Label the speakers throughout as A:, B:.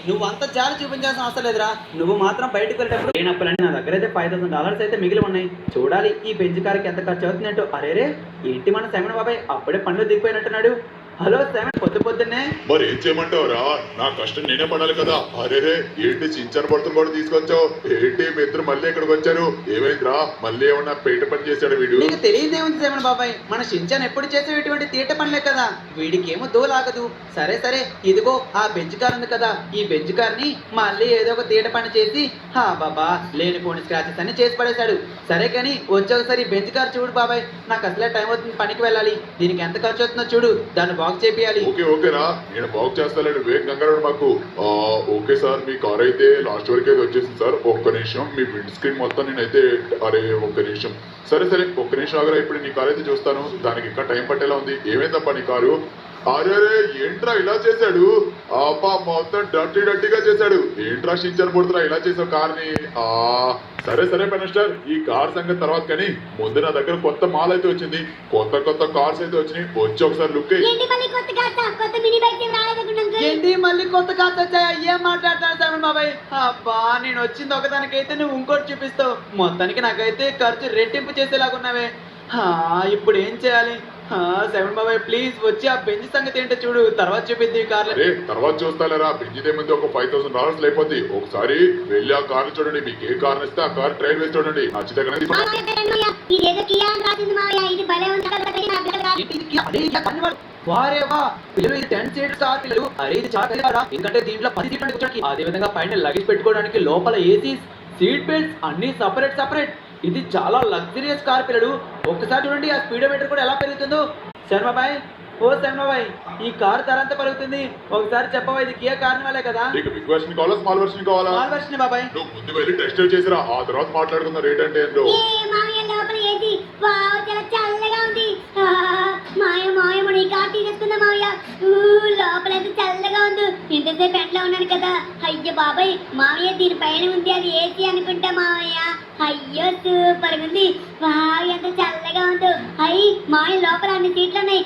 A: నువ్వు అంత జాలి చూపించాల్సిన అవసరం లేదురా. నువ్వు మాత్రం బయటకు వెళ్ళేటప్పుడు లేనప్పులని నా దగ్గర అయితే $5,000 అయితే మిగిలి ఉన్నాయి. చూడాలి ఈ బెంచ్ కార్కి ఎంత ఖర్చు అవుతుందంటో. అరేరే, ఏంటి మన శమన్ బాబాయ్ అప్పుడే పనులు దిగిపోయినట్టున్నాడు. హలో శమన్, పొద్దున్నే
B: మరి ఏం చేయమంటావురా? నా కష్టం నేనే పడాలి కదా. అరేరే, ఏంటి చించర్ పడుతులు కూడా తీసుకొచ్చావు? ఏంటి మీ ఇద్దరు మళ్ళీ ఇక్కడికి వచ్చారు? ఏమైందిరా? మళ్ళీ ఏమన్నా పేట పని చేశాడు వీడు?
A: నీకు తెలియదేముంది శమన్ బాబాయ్, మన షించాన్ ఎప్పుడు చేసే ఇటువంటి తీట పనులే కదా. వీడికి ఏమో దోలాగదు. సరే సరే, ఇదిగో ఆ బెంచ్ కార్ ఉంది కదా, ఈ బెంచ్ కార్ని మళ్ళీ ఏదో ఒక తీట పని చేసి హా బాబా లేనిపోని స్క్రాచెస్ అన్ని చేసి పడేశాడు. సరే కానీ వచ్చి ఒకసారి బెంచ్ కార్ చూడు బాబాయ్, నాకు అసలే టైం అవుతుంది, పనికి వెళ్ళాలి. దీనికి ఎంత ఖర్చు అవుతుందో చూడు, దాన్ని బాగు చేపియాలి.
B: ఓకేరా, నేను బాగు చేస్తాను, వేగం కంగారు మాకు. ఓకే సార్, మీ కార్ అయితే లాస్ట్ వరకు అయితే వచ్చేసింది సార్. ఒక్క నిమిషం, మీ విండ్ స్క్రీన్ మొత్తం నేనైతే ఒక్క నిమిషం. సరే ఒక్క నిమిషం ఆగరా, ఇప్పుడు నీ కార్ అయితే చూస్తాను. దానికి ఇంకా టైం పట్టేలా ఉంది. ఏమైందప్పా నీ కారు? అరే ఏంట్రా ఇలా చేశాడు? అబ్బా మొత్తం డర్టీగా చేశాడు. ఏంట్రా షించర్ పడుతున్నా ఇలా చేసావు కార్ని? సరే పెనస్టర్, ఈ కార్ సంగతి తర్వాత కానీ ముందు నా దగ్గర కొత్త మాల్ అయితే వచ్చింది. కొత్త కార్స్ అయితే వచ్చినాయి. వచ్చి ఒకసారి లుక్
A: ఏంటి మళ్ళీ కొత్త కార్స్ వచ్చాయా? ఏం మాట్లాడతాను శమన్ బాబాయ్? అబ్బా నేను వచ్చింది ఒకదానికైతే నువ్వు ఇంకోటి చూపిస్తావు. మొత్తానికి నాకైతే ఖర్చు రెట్టింపు చేసేలాగున్నావే. ఇప్పుడు ఏం చేయాలి? శమన్ బాబాయ్ ప్లీజ్ వచ్చి ఆ బెంచ్ సంగతి ఏంటో చూడు, తర్వాత చూపిద్ది కార్లు.
B: తర్వాత చూస్తాలేరా, బెంచ్ ఏముంది, ఒక $5,000 అయిపోద్ది. ఒకసారి వెళ్ళి ఆ కార్ చూడండి. మీకు ఏ కార్ ఇస్తే ఆ కార్ ట్రైల్ వేసి చూడండి. నచ్చితే
A: వారేవా పిల్లలు, ఇది 10 సీట్స్ కార్ పిల్లలు. అరే ఇది చాలా ఎందుకంటే దీంట్లో 10 సీట్లు కూర్చోడానికి, అదే విధంగా పైన లగేజ్ పెట్టుకోవడానికి లోపల ఏసీ, సీట్ బెల్ట్స్ అన్ని సపరేట్. ఇది చాలా లగ్జరియస్ కార్ పిల్లలు. ఒక్కసారి చూడండి ఆ స్పీడోమీటర్ కూడా ఎలా పెరుగుతుందో. శర్మబాయ్, ఓ శర్మబాయ్, ఈ కార్ ధర ఎంత పలుకుతుంది ఒకసారి చెప్పవా? ఇది కియా కార్నివాలే కదా.
B: బిగ్ వెర్షన్ కావాలా, స్మాల్ వెర్షన్ కావాలా?
A: స్మాల్ వెర్షన్ బాబాయ్.
B: నువ్వు ముందు వెళ్ళి టెస్ట్ డ్రైవ్ చేసిరా, ఆ తర్వాత మాట్లాడుకుందాం రేట్ అంటే ఏంటో.
C: లోపలైతే చల్లగా ఉంది. ఇంతసేపు ఎట్లా ఉన్నాను కదా. అయ్యో బాబాయ్ మామయ్య, దీనిపైన ఉంది అది ఏసీ అనుకుంటా మామయ్య. అయ్యో సూపర్ ఉంది. ఎంత చల్లగా ఉందో. అయ్యి మామయ్య లోపల అన్ని సీట్లు ఉన్నాయి.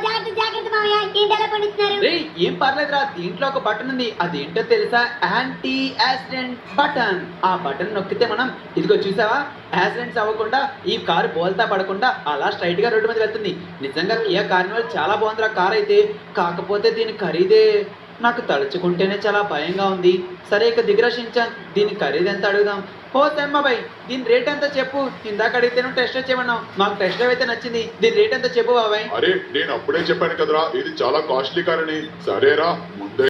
C: జాగ్రత్త మామయ్య, ఏంటి ఎలా పడిస్తున్నారు?
A: ఏం పర్లేదురా, దీంట్లో ఒక బటన్ ఉంది. అదేంటో తెలుసా? Anti accident button. ఆ బటన్ నొక్కితే మనం ఇదిగో చూసావా, యాక్సిడెంట్స్ అవ్వకుండా ఈ కారు బోల్తా పడకుండా అలా స్ట్రైట్ గా రోడ్డు మీద వెళ్తుంది. నిజంగా కియా కార్నివాల్ చాలా బాగుందిరా కార్ అయితే. కాకపోతే దీని ఖరీదే నాకు తలుచుకుంటేనే చాలా భయంగా ఉంది. సరే ఇక దిగురా షించాన్, దీని ఖరీదు ఎంత అడుగుదాం. ఓ శర్మబాయ్, దీని రేట్ ఎంత చెప్పు. ఇందాక అడిగితే నువ్వు టెస్ట్ చేయమన్నావు, మాకు టెస్ట్ డ్రైవ్ అయితే నచ్చింది. దీని రేట్ ఎంత చెప్పు బాబాయ్.
B: అరే నేను అప్పుడే చెప్పాను కదరా, ఇది చాలా కాస్ట్లీ కార్ అని. సరేరా, ముందే